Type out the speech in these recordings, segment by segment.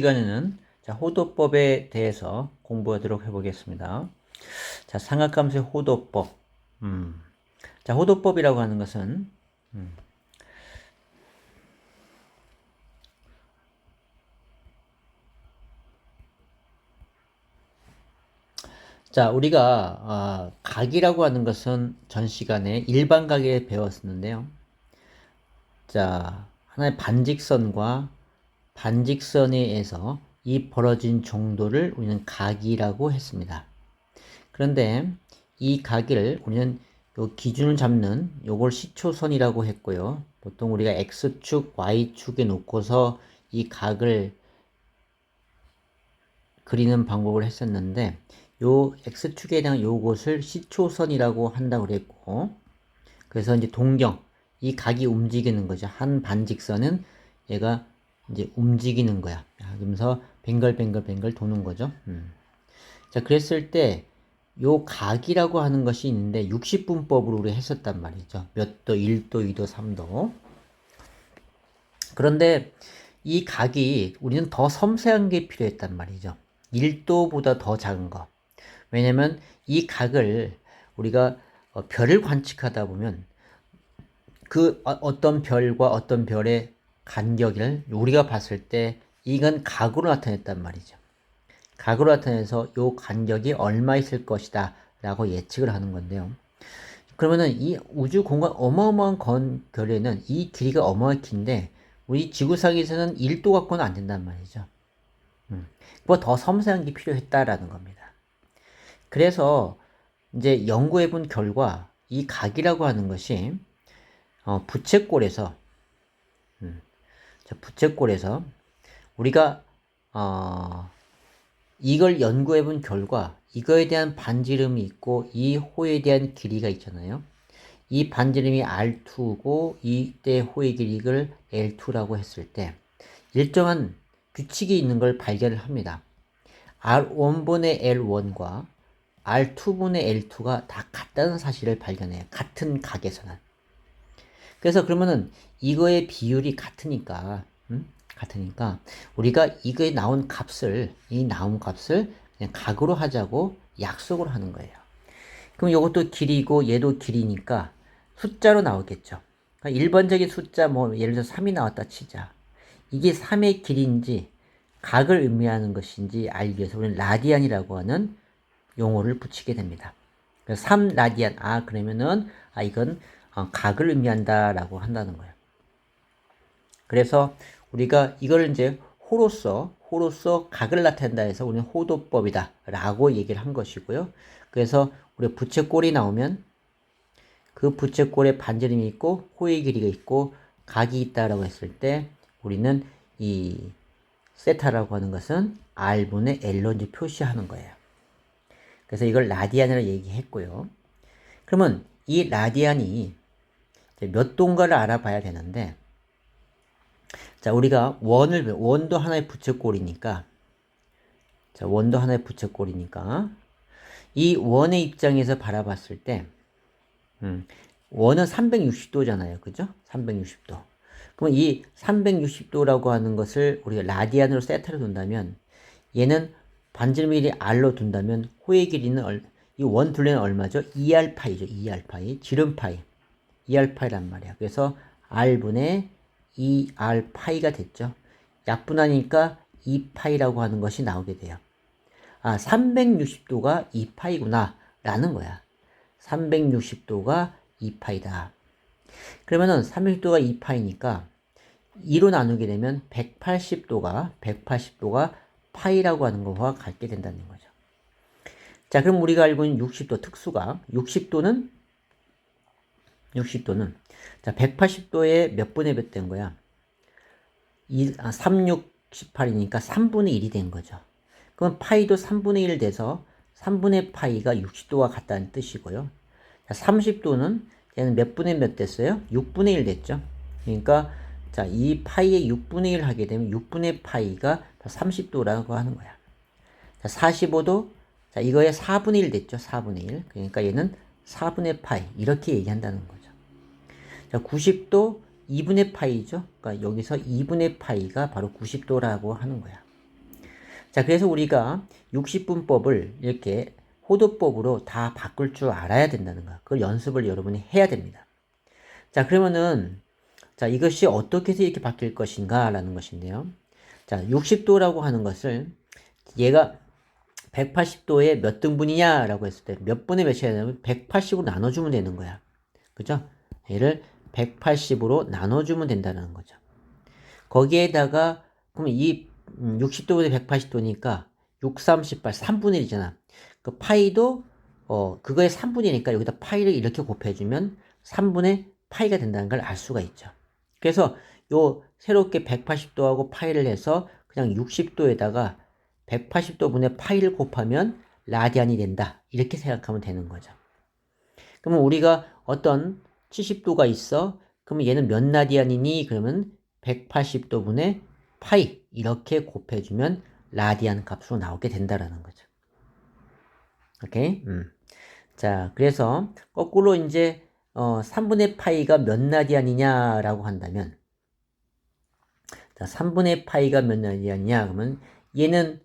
시간에는 호도법에 대해서 공부하도록 해보겠습니다. 삼각함수의 호도법. 호도법이라고 하는 것은 우리가 각이라고 하는 것은 전 시간에 일반각에 배웠었는데요. 하나의 반직선과 반직선에 의해서 이 벌어진 정도를 우리는 각이라고 했습니다. 그런데 이 각을 우리는 요 기준을 잡는 요걸 시초선이라고 했고요. 보통 우리가 X축, Y축에 놓고서 이 각을 그리는 방법을 했었는데 요 X축에 대한 요것을 시초선이라고 한다고 그랬고, 그래서 이제 동경, 이 각이 움직이는 거죠. 한 반직선은 얘가 이제 움직이는 거야. 그러면서 뱅글뱅글 도는 거죠. 그랬을 때 요 각이라고 하는 것이 있는데 60분법으로 우리 했었단 말이죠. 몇 도, 1도, 2도, 3도. 그런데 이 각이 우리는 더 섬세한 게 필요했단 말이죠. 1도보다 더 작은 거. 왜냐면 이 각을 우리가 별을 관측하다 보면 그 어떤 별과 어떤 별의 간격을 우리가 봤을 때 이건 각으로 나타냈단 말이죠. 각으로 나타내서 요 간격이 얼마 있을 것이다 라고 예측을 하는 건데요. 그러면은 이 우주 공간 어마어마한 별에는 이 길이가 어마어마하게 긴데 우리 지구상에서는 1도 갖고는 안 된단 말이죠. 그보다 더 섬세한 게 필요했다라는 겁니다. 그래서 이제 연구해 본 결과 이 각이라고 하는 것이 부채꼴에서 부채꼴에서 우리가 이걸 연구해 본 결과 이거에 대한 반지름이 있고 이 호에 대한 길이가 있잖아요. 이 반지름이 R2고 이때 호의 길이를 L2라고 했을 때 일정한 규칙이 있는 걸 발견을 합니다. R1분의 L1과 R2분의 L2가 다 같다는 사실을 발견해요. 같은 각에서는. 그래서 그러면은 이거의 비율이 같으니까 우리가 이거에 나온 값을 그냥 각으로 하자고 약속을 하는 거예요. 그럼 이것도 길이고 얘도 길이니까 숫자로 나오겠죠. 그러니까 일반적인 숫자 뭐 예를 들어 3이 나왔다 치자. 이게 3의 길이인지 각을 의미하는 것인지 알기 위해서 우리는 라디안이라고 하는 용어를 붙이게 됩니다. 그래서 3라디안, 그러면은 이건 각을 의미한다라고 한다는 거예요. 그래서 우리가 이걸 이제 호로서 각을 나타낸다 해서 우리는 호도법이다 라고 얘기를 한 것이고요. 그래서 우리 부채꼴이 나오면 그 부채꼴에 반지름이 있고 호의 길이가 있고 각이 있다라고 했을 때 우리는 이 세타라고 하는 것은 R분의 L로 이제 표시하는 거예요. 그래서 이걸 라디안이라고 얘기했고요. 그러면 이 라디안이 몇 도인가를 알아봐야 되는데, 우리가 원도 하나의 부채꼴이니까, 이 원의 입장에서 바라봤을 때, 원은 360도잖아요. 그죠? 360도. 그럼 이 360도라고 하는 것을 우리가 라디안으로 세타로 둔다면, 얘는 반지름이 R로 둔다면, 호의 길이는, 이 원 둘레는 얼마죠? 2R파이죠. 2R파이. 지름파이. 2R파이란 말이야. 그래서 R분의 2R파이가 됐죠. 약분하니까 2파이라고 하는 것이 나오게 돼요. 360도가 2파이구나 라는 거야. 360도가 2파이다. 그러면은 360도가 2파이니까 2로 나누게 되면 180도가 파이라고 하는 것과 같게 된다는 거죠. 그럼 우리가 알고 있는 60도 특수가 60도는 180도에 몇 분의 몇 된 거야? 368이니까 3분의 1이 된 거죠. 그럼 파이도 3분의 1 돼서 3분의 파이가 60도와 같다는 뜻이고요. 30도는 얘는 몇 분의 몇 됐어요? 6분의 1 됐죠. 그러니까 이 파이의 6분의 1 하게 되면 6분의 파이가 30도라고 하는 거야. 45도, 이거의 4분의 1 됐죠. 4분의 1. 그러니까 얘는 4분의 파이 이렇게 얘기한다는 거죠. 90도 2분의 파이죠. 그러니까 여기서 2분의 파이가 바로 90도라고 하는 거야. 자, 그래서 우리가 60분법을 이렇게 호도법으로 다 바꿀 줄 알아야 된다는 거야. 그걸 연습을 여러분이 해야 됩니다. 자, 그러면은 자, 이것이 어떻게 해서 이렇게 바뀔 것인가 라는 것인데요. 자, 60도라고 하는 것을 얘가 180도에 몇 등분이냐 라고 했을 때 몇 분의 몇이야 되냐면 180으로 나눠주면 되는 거야. 그죠? 얘를 180으로 나눠주면 된다는 거죠. 거기에다가 그러면 이 60도분의 180도니까 6, 38, 3분의 1이잖아. 그 파이도 그거의 3분의 1이니까 여기다 파이를 이렇게 곱해주면 3분의 파이가 된다는 걸 알 수가 있죠. 그래서 요 새롭게 180도하고 파이를 해서 그냥 60도에다가 180도분의 파이를 곱하면 라디안이 된다. 이렇게 생각하면 되는 거죠. 그러면 우리가 어떤 70도가 있어. 그러면 얘는 몇 라디안이니? 그러면 180도분의 파이 이렇게 곱해주면 라디안 값으로 나오게 된다라는 거죠. 오케이? 자, 그래서 거꾸로 이제 3분의 파이가 몇 라디안이냐라고 한다면 자, 3분의 파이가 몇 라디안이냐? 그러면 얘는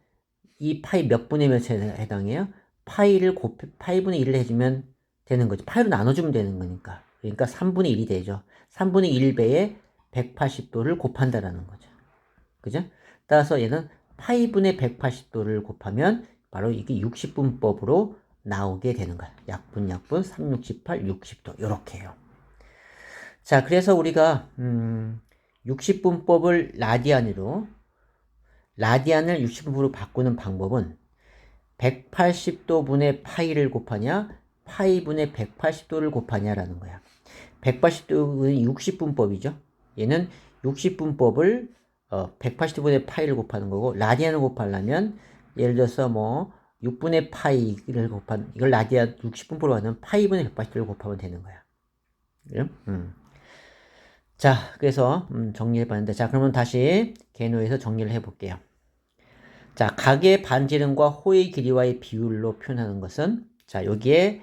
이 파이 몇 분의 몇에 해당해요? 파이분의 1을 해주면 되는 거죠. 파이로 나눠주면 되는 거니까. 그러니까 3분의 1이 되죠. 3분의 1배에 180도를 곱한다라는 거죠. 그죠? 따라서 얘는 파이분의 180도를 곱하면 바로 이게 60분법으로 나오게 되는 거야. 약분, 3, 68, 60도. 요렇게 해요. 자, 그래서 우리가 60분법을 라디안을 60분으로 바꾸는 방법은 180도분의 파이를 곱하냐 파이분의 180도를 곱하냐라는 거야. 180도는 60분법이죠. 얘는 60분법을 180도분의 파이를 곱하는 거고 라디안을 곱하려면 예를 들어서 뭐 6분의 파이를 곱한 이걸 라디안 60분법으로 하면 파이분의 180도를 곱하면 되는 거야. 그래? 자, 그래서 정리해봤는데 자, 그러면 다시 개노에서 정리를 해볼게요. 자, 각의 반지름과 호의 길이와의 비율로 표현하는 것은 자, 여기에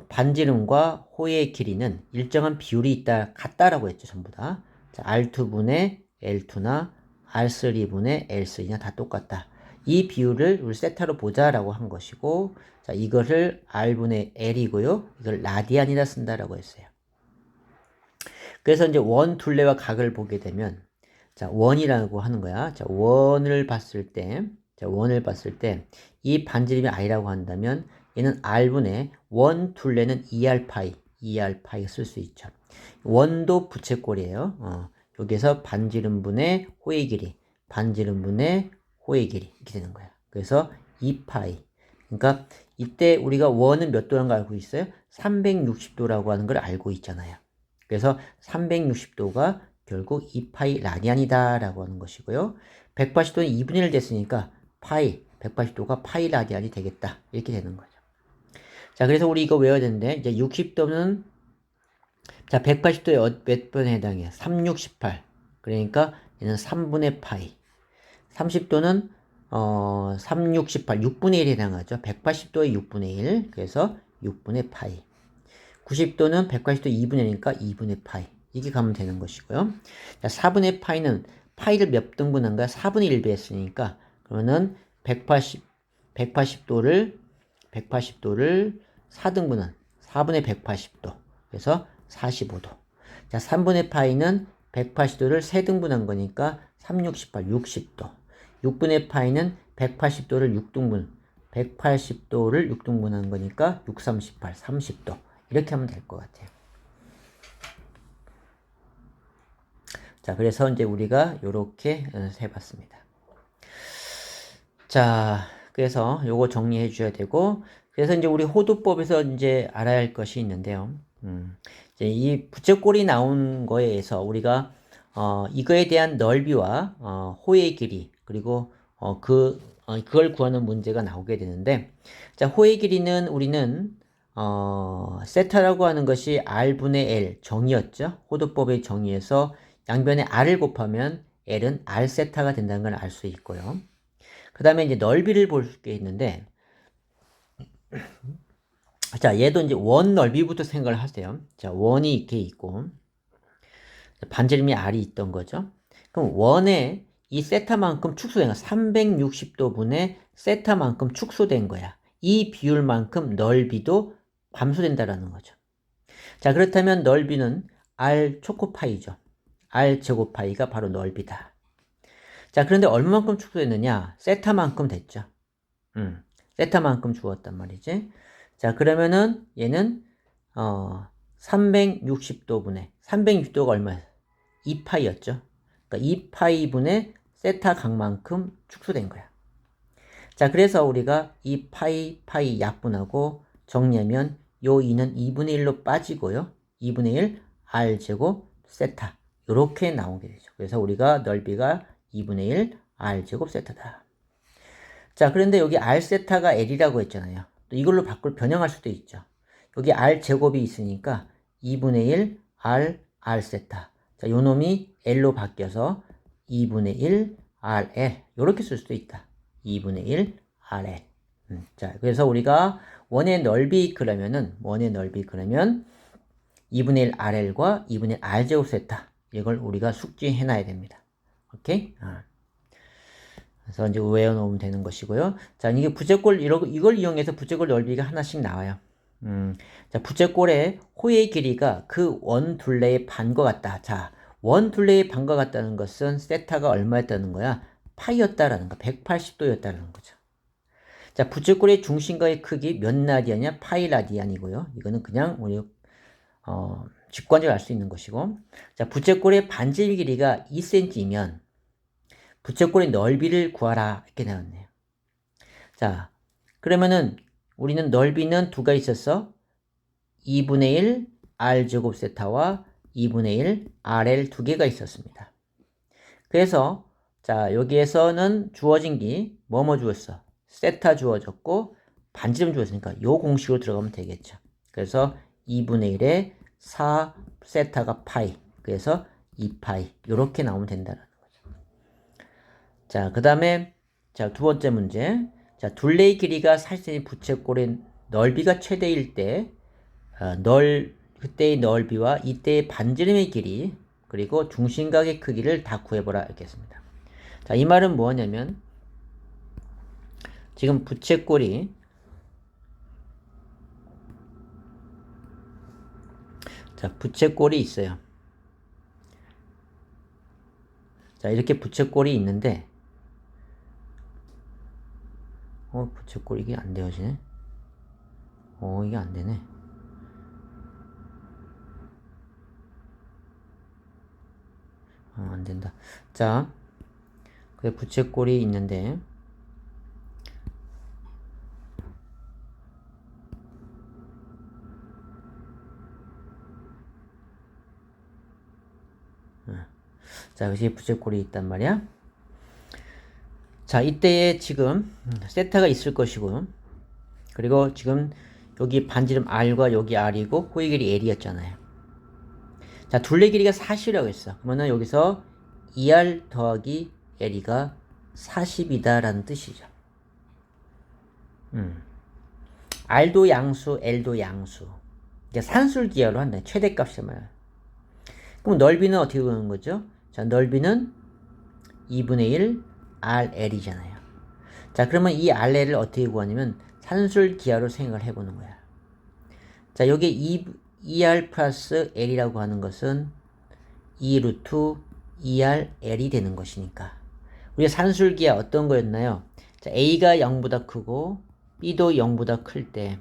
반지름과 호의 길이는 일정한 비율이 있다 같다라고 했죠. 전부 다. 자, R2분의 L2나 R3분의 L3나 다 똑같다. 이 비율을 우리 세타로 보자라고 한 것이고 자, 이것을 R분의 L이고요. 이걸 라디안이라 쓴다라고 했어요. 그래서 이제 원 둘레와 각을 보게 되면 자, 원이라고 하는 거야. 자, 원을 봤을 때 이 반지름이 I라고 한다면 얘는 R분의 원 둘레는 2R 파이 쓸 수 있죠. 원도 부채꼴이에요. 여기서 반지름분의 호의 길이, 반지름분의 호의 길이 이렇게 되는 거야. 그래서 2파이. 그러니까 이때 우리가 원은 몇 도라는 걸 알고 있어요? 360도라고 하는 걸 알고 있잖아요. 그래서 360도가 결국 2파이 라디안이다 라고 하는 것이고요. 180도는 2분의 1 됐으니까 파이, 180도가 파이 라디안이 되겠다. 이렇게 되는 거죠. 자, 그래서 우리 이거 외워야 되는데, 이제 60도는, 자, 180도에 몇 번에 해당해요? 3, 6, 18. 그러니까 얘는 3분의 파이. 30도는, 3, 6, 18, 6분의 1에 해당하죠. 180도에 6분의 1. 그래서 6분의 파이. 90도는 180도 2분의 1이니까 2분의 파이. 이게 가면 되는 것이고요. 자, 4분의 파이는 파이를 몇 등분한가? 4분의 1 배했으니까 그러면은 180도를 4등분한 4분의 180도. 그래서 45도. 자, 3분의 파이는 180도를 3등분한 거니까 3, 6, 18, 60도. 6분의 파이는 180도를 6등분한 거니까 6, 3, 18, 30도. 이렇게 하면 될 것 같아요. 자, 그래서 이제 우리가 요렇게 해봤습니다. 자, 그래서 요거 정리해 줘야 되고, 그래서 이제 우리 호두법에서 이제 알아야 할 것이 있는데요. 이제 이 부채꼴이 나온 거에 의해서 우리가, 이거에 대한 넓이와, 호의 길이, 그리고, 그걸 구하는 문제가 나오게 되는데, 자, 호의 길이는 우리는, 세타라고 하는 것이 R분의 L 정의였죠. 호두법의 정의에서 양변에 R을 곱하면 L은 R 세타가 된다는 걸 알 수 있고요. 그 다음에 이제 넓이를 볼 게 있는데, 자, 얘도 이제 원 넓이부터 생각을 하세요. 자, 원이 이렇게 있고, 반지름이 R이 있던 거죠. 그럼 원의 이 세타만큼 축소된 거야. 360도분의 세타만큼 축소된 거야. 이 비율만큼 넓이도 감소된다라는 거죠. 자, 그렇다면 넓이는 R 초코파이죠. R 제곱파이가 바로 넓이다. 자, 그런데 얼마만큼 축소됐느냐? 세타만큼 됐죠. 세타만큼 주었단 말이지. 자, 그러면은 얘는 360도분의 360도가 얼마야? 2파이였죠. 그러니까 2파이분의 세타 각만큼 축소된 거야. 자, 그래서 우리가 이 파이 약분하고 정리하면 요 2는 2분의 1로 빠지고요. 2분의 1 R제곱 세타 이렇게 나오게 되죠. 그래서 우리가 넓이가 2분의 1 R제곱 세타다. 자, 그런데 여기 R세타가 L이라고 했잖아요. 또 이걸로 변형할 수도 있죠. 여기 R제곱이 있으니까 2분의 1 R세타. 자, 요 놈이 L로 바뀌어서 2분의 1 RL 이렇게 쓸 수도 있다. 2분의 1 RL. 자, 그래서 우리가 원의 넓이 그러면 2분의 1 RL과 2분의 1 R제곱 세타 이걸 우리가 숙지해 놔야 됩니다. 오케이? 그래서 이제 외워놓으면 되는 것이고요. 자, 이게 부채꼴 이걸 이용해서 부채꼴 넓이가 하나씩 나와요. 자, 부채꼴의 호의 길이가 그 원 둘레의 반과 같다. 자, 원 둘레의 반과 같다는 것은 세타가 얼마였다는 거야? 파이였다라는 거, 180도였다는 거죠. 자, 부채꼴의 중심과의 크기 몇 라디안이냐? 파이 라디안이고요. 이거는 그냥 우리 직관적으로 알 수 있는 것이고, 자, 부채꼴의 반지름 길이가 2cm이면 부채꼴의 넓이를 구하라 이렇게 나왔네요. 자, 그러면은 우리는 넓이는 두 가지 있었어. 2분의 1 R제곱 세타와 2분의 1 RL 두 개가 있었습니다. 그래서 자, 여기에서는 주어진 게 뭐뭐 주었어? 세타 주어졌고 반지름 주었으니까 요 공식으로 들어가면 되겠죠. 그래서 2분의 1에 4 세타가 파이. 그래서 2파이 이렇게 나오면 된다는 거죠. 자, 그 다음에 자, 두 번째 문제. 자, 둘레의 길이가 40cm 부채꼴의 넓이가 최대일 때 그때의 넓이와 이때의 반지름의 길이 그리고 중심각의 크기를 다 구해보라 이렇게 했습니다. 자, 이 말은 뭐냐면 지금 부채꼴이 자, 부채꼴이 있어요. 자, 이렇게 부채꼴이 있는데 부채꼴 이게 안 되어지네. 이게 안 되네. 안 된다. 자, 그래 부채꼴이 있는데 자, 여기 부채꼴이 있단 말이야. 자, 이때에 지금 세타가 있을 것이고 그리고 지금 여기 반지름 R과 여기 R이고 호의 길이 L이었잖아요. 자, 둘레 길이가 40이라고 했어. 그러면 여기서 2R 더하기 L이가 40이다 라는 뜻이죠. R도 양수, L도 양수. 이제 산술 기하로 한다. 최대값이 말이야. 그럼 넓이는 어떻게 구하는 거죠? 자, 넓이는 2분의 1 RL이잖아요. 자, 그러면 이 RL을 어떻게 구하냐면 산술 기하로 생각을 해보는 거야. 자, 여기 2R 플러스 L이라고 하는 것은 2 루트 2R L이 되는 것이니까 우리가 산술 기하 어떤 거였나요? 자, A가 0보다 크고 B도 0보다 클 때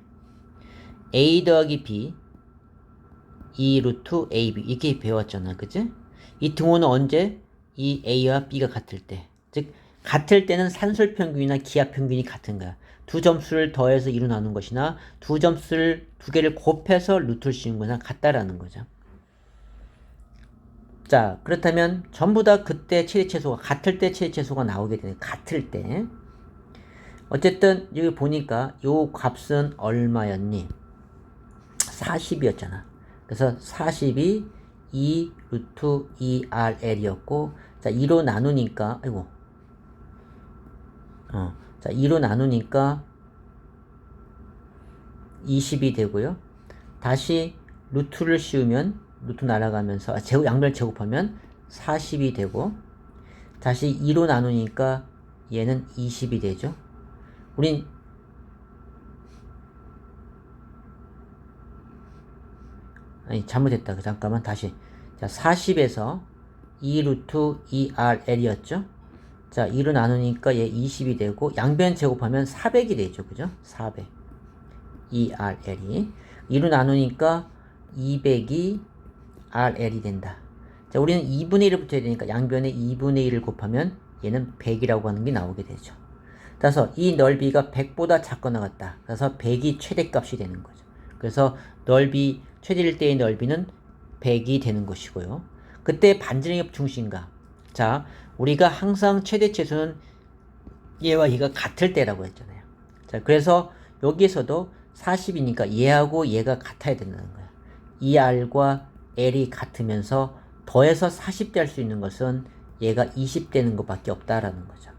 A 더하기 B 2 루트 AB 이렇게 배웠잖아. 그치? 이 등호는 언제? 이 A와 B가 같을 때. 즉 같을 때는 산술 평균이나 기하 평균이 같은 거야. 두 점수를 더해서 2로 나눈 것이나 두 점수를 두 개를 곱해서 루트를 씌운 거나 같다라는 거죠. 자, 그렇다면 전부 다 그때 최대최소가 같을 때 최대최소가 나오게 되네. 같을 때. 어쨌든 여기 보니까 요 값은 얼마였니? 40이었잖아. 그래서 40이 2 루트 2RL이었고 자, 2로 나누니까 아이고 자, 2로 나누니까 20이 되고요. 다시 루트를 씌우면 루트 날아가면서 양변 제곱하면 40이 되고 다시 2로 나누니까 얘는 20이 되죠. 우린 아니 잘못했다. 잠깐만 다시. 자, 40에서 2 루트 2RL이었죠. 자, 2로 나누니까 얘 20이 되고 양변 제곱하면 400이 되죠. 그죠? 400. 2RL이 2로 나누니까 200이 RL이 된다. 자, 우리는 2분의 1을 붙여야 되니까 양변에 2분의 1을 곱하면 얘는 100이라고 하는 게 나오게 되죠. 따라서 이 넓이가 100보다 작거나 같다. 그래서 100이 최대값이 되는 거죠. 그래서 넓이 최대일 때의 넓이는 100이 되는 것이고요. 그때 반지름의 중심과 자, 우리가 항상 최대 최소는 얘와 얘가 같을 때라고 했잖아요. 자, 그래서 여기에서도 40이니까 얘하고 얘가 같아야 된다는 거야. 이 R과 L이 같으면서 더해서 40대 할 수 있는 것은 얘가 20 되는 것밖에 없다라는 거죠.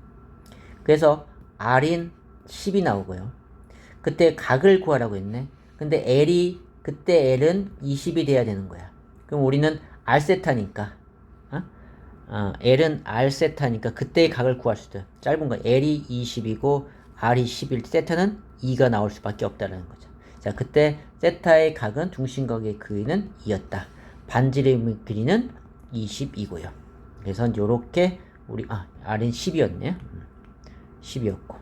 그래서 R인 10이 나오고요. 그때 각을 구하라고 했네. 근데 그때 L은 20이 돼야 되는 거야. 그럼 우리는 R세타니까, L은 R세타니까 그때의 각을 구할 수 있어요. 짧은 거 L이 20이고 R이 10일 세타는 2가 나올 수밖에 없다는 거죠. 자, 그때 세타의 각은 중심각의 길이는 2였다. 반지름의 길이는 20이고요. 그래서 이렇게 R은 10이었네요. 10이었고.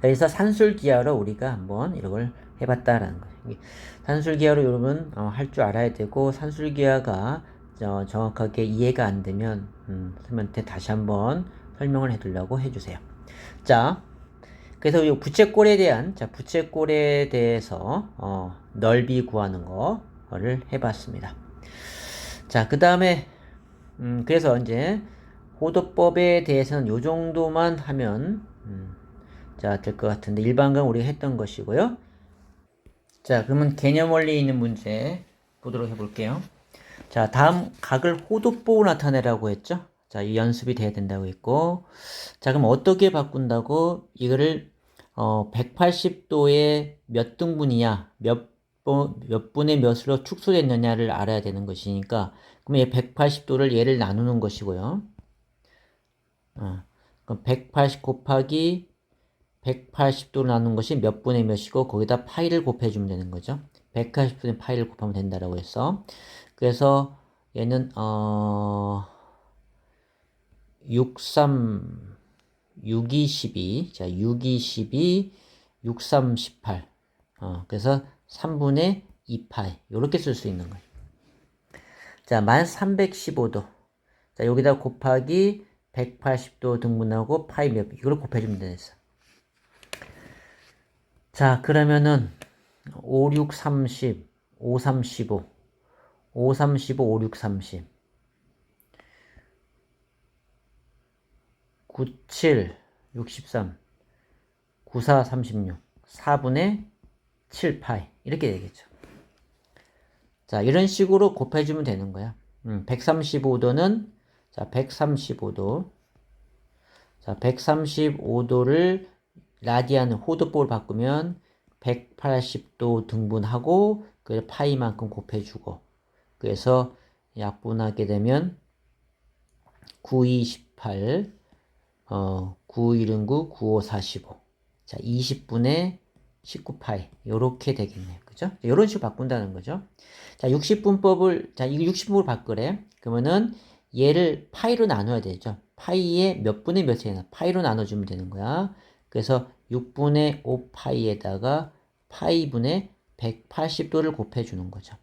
그래서 산술기하로 우리가 한번 이걸 해봤다라는 거예요. 산술기하로 여러분 할 줄 알아야 되고 산술기하가 정확하게 이해가 안 되면 선생님한테 다시 한번 설명을 해두려고 해주세요. 자, 그래서 이 부채꼴에 대해서 넓이 구하는 거를 해봤습니다. 자, 그 다음에 그래서 이제 호도법에 대해서는 요 정도만 하면 자, 될 것 같은데 일반강 우리가 했던 것이고요. 자, 그러면 개념 원리에 있는 문제 보도록 해볼게요. 자, 다음 각을 호도법으로 나타내라고 했죠. 자, 이 연습이 돼야 된다고 했고, 자, 그럼 어떻게 바꾼다고 이거를 180도의 몇 등분이냐, 몇 분의 몇으로 축소됐느냐를 알아야 되는 것이니까, 그럼 얘 180도를 얘를 나누는 것이고요. 그럼 180 곱하기 180도로 나눈 것이 몇 분의 몇이고 거기다 파이를 곱해주면 되는 거죠. 180분의 파이를 곱하면 된다라고 했어. 그래서 얘는 6, 2, 12. 자, 6, 2, 12, 6, 3, 18. 그래서 3분의 2파이. 요렇게 쓸 수 있는 거예요. 자, 만 315도. 자, 여기다 곱하기 180도 등분하고 파이 몇, 이걸 곱해주면 되겠어. 자, 그러면은 5, 6, 30, 5, 3, 15, 5, 3, 15, 5, 6, 30, 9, 7, 63, 9, 4, 36, 4분의 7파이 이렇게 되겠죠. 자, 이런 식으로 곱해주면 되는 거야. 135도는 자, 135도. 자, 135도를 라디안 호도법을 바꾸면 180도 등분하고 그 파이만큼 곱해주고 그래서 약분하게 되면 9, 2, 18 9, 1은 9, 9, 5, 45 자, 20분의 19파이 요렇게 되겠네요. 그죠? 이런 식으로 바꾼다는 거죠. 자, 60분법을 자, 이거 60분으로 바꾸래. 그러면은 얘를 파이로 나눠야 되죠. 파이에 몇 분의 몇이나 파이로 나눠주면 되는 거야. 그래서 6분의 5파이에다가 파이분의 180도를 곱해주는 거죠.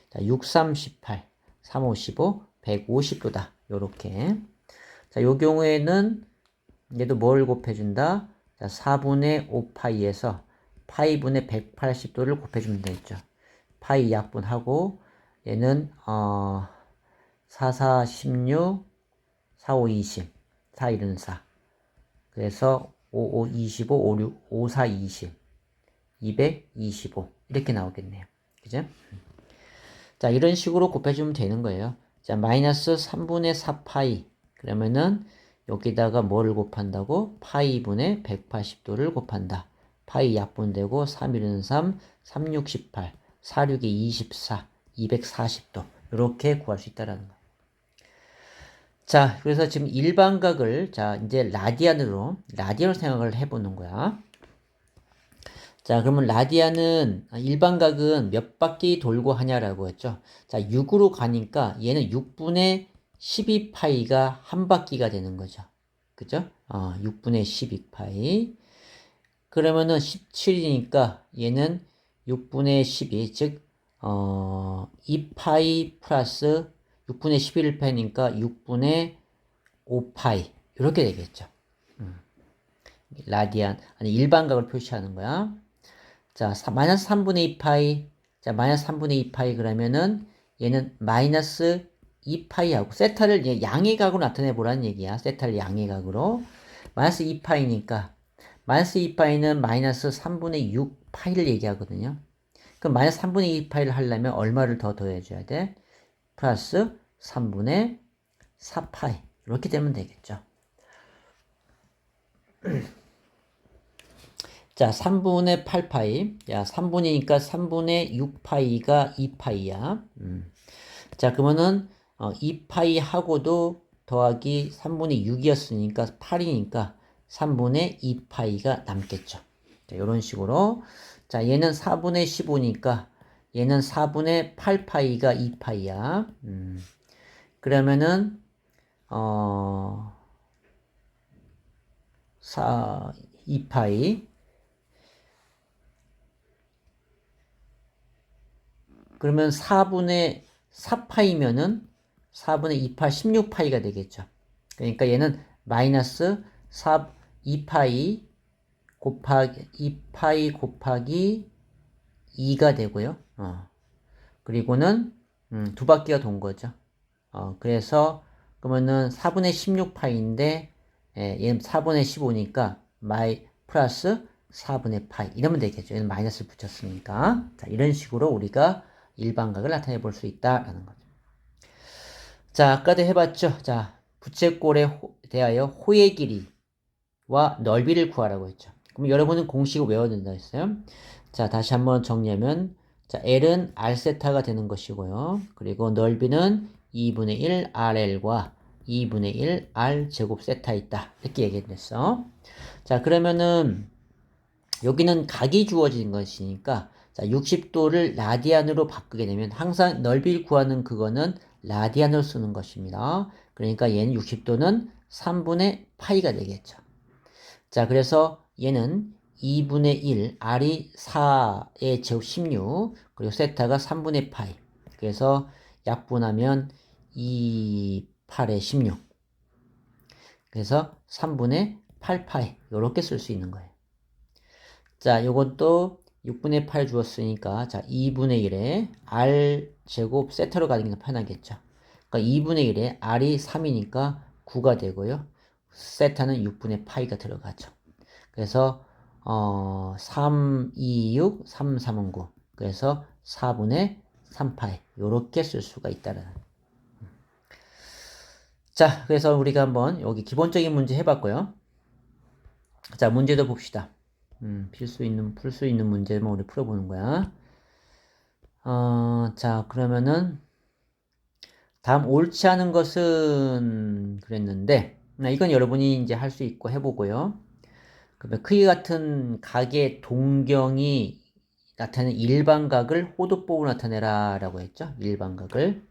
자, 6, 3, 18, 3, 5, 15, 150도다. 요렇게. 자, 요 경우에는 얘도 뭘 곱해준다? 자, 4분의 5파이에서 파이분의 180도를 곱해주면 되겠죠. 파이 약분하고 얘는 4, 4, 16, 4, 5, 20, 4, 1은 4. 그래서 5, 5, 25, 5, 6, 5, 4, 20, 225 이렇게 나오겠네요. 그죠? 자, 이런 식으로 곱해주면 되는 거예요. 자, 마이너스 3분의 4파이 그러면은 여기다가 뭐를 곱한다고? 파이분의 180도를 곱한다. 파이 약분되고 3, 1은 3, 3, 6, 18, 4, 6이 24, 240도 이렇게 구할 수 있다는 거예요. 자, 그래서 지금 일반각을, 자, 이제 라디안으로 생각을 해보는 거야. 자, 그러면 라디안은, 일반각은 몇 바퀴 돌고 하냐라고 했죠. 자, 6으로 가니까 얘는 6분의 12파이가 한 바퀴가 되는 거죠. 그죠? 6분의 12파이. 그러면은 17이니까 얘는 6분의 12, 즉, 2파이 플러스 6분의 11파이니까 6분의 5파이. 이렇게 되겠죠. 라디안, 아니, 일반각을 표시하는 거야. 자, 마이너스 3분의 2파이. 자, 마이너스 3분의 2파이 그러면은 얘는 마이너스 2파이하고 세타를 양의 각으로 나타내 보라는 얘기야. 세타를 양의 각으로. 마이너스 2파이니까 마이너스 2파이는 마이너스 3분의 6파이를 얘기하거든요. 그럼 마이너스 3분의 2파이를 하려면 얼마를 더 더해줘야 돼? 플러스 3분의 4파이. 이렇게 되면 되겠죠. 자, 3분의 8파이. 야, 3분이니까 3분의 6파이가 2파이야. 자, 그러면은 2파이하고도 더하기 3분의 6이었으니까 8이니까 3분의 2파이가 남겠죠. 자, 이런 식으로. 자, 얘는 4분의 15니까 얘는 4분의 8파이가 2파이야. 그러면은 2파이. 그러면 4분의 4파이면은 4분의 2파 16파이가 되겠죠. 그러니까 얘는 마이너스 2파이 곱하기 2파이 곱하기 2가 되고요. 그리고는 두 바퀴가 돈 거죠. 그래서 그러면은 4분의 16파이인데 얘는 4분의 15니까 플러스 4분의 파이 이러면 되겠죠. 얘는 마이너스를 붙였으니까. 자, 이런 식으로 우리가 일반각을 나타내 볼 수 있다라는 거죠. 자, 아까도 해봤죠. 자, 부채꼴에 대하여 호의 길이와 넓이를 구하라고 했죠. 그럼 여러분은 공식을 외워야 된다 했어요. 자, 다시 한번 정리하면, 자, L은 R세타가 되는 것이고요. 그리고 넓이는 2분의 1 RL과 2분의 1 R 제곱 세타 있다. 이렇게 얘기했어. 자, 그러면은 여기는 각이 주어진 것이니까 자, 60도를 라디안으로 바꾸게 되면 항상 넓이를 구하는 그거는 라디안을 쓰는 것입니다. 그러니까 얘는 60도는 3분의 파이가 되겠죠. 자, 그래서 얘는 2분의 1, R이 4의 제곱 16, 그리고 세타가 3분의 파이. 그래서 약분하면 2, 8의 16. 그래서 3분의 8파이. 이렇게 쓸 수 있는 거예요. 자, 요것도 6분의 8 주었으니까, 자, 2분의 1에 R 제곱 세타로 가는 게 편하겠죠. 그러니까 2분의 1에 R이 3이니까 9가 되고요. 세타는 6분의 파이가 들어가죠. 그래서 3, 2, 6, 3, 3은 9. 그래서 4분의 3파이. 요렇게 쓸 수가 있다는. 자, 그래서 우리가 한번 여기 기본적인 문제 해봤고요. 자, 문제도 봅시다. 풀 수 있는 문제만 우리 풀어보는 거야. 자, 그러면은 다음 옳지 않은 것은 그랬는데, 이건 여러분이 이제 할 수 있고 해보고요. 그러면 크기 같은 각의 동경이 나타내는 일반각을 호도법으로 나타내라 라고 했죠. 일반각을.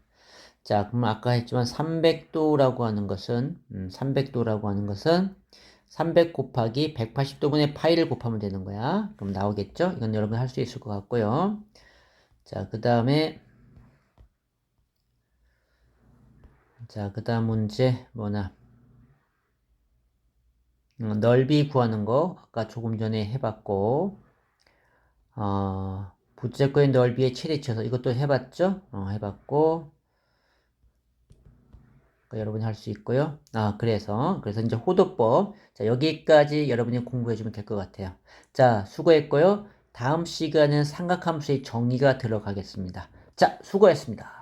자, 그러면 아까 했지만 300도라고 하는 것은 300 곱하기 180도분의 파이를 곱하면 되는 거야. 그럼 나오겠죠? 이건 여러분 할 수 있을 것 같고요. 자, 그 다음에 그 다음 문제 뭐나 넓이 구하는 거 아까 조금 전에 해봤고 부채꼴의 넓이의 최대치여서 이것도 해봤죠? 해봤고 여러분이 할 수 있고요. 그래서 이제 호도법. 자, 여기까지 여러분이 공부해주면 될 것 같아요. 자, 수고했고요. 다음 시간은 삼각함수의 정의가 들어가겠습니다. 자, 수고했습니다.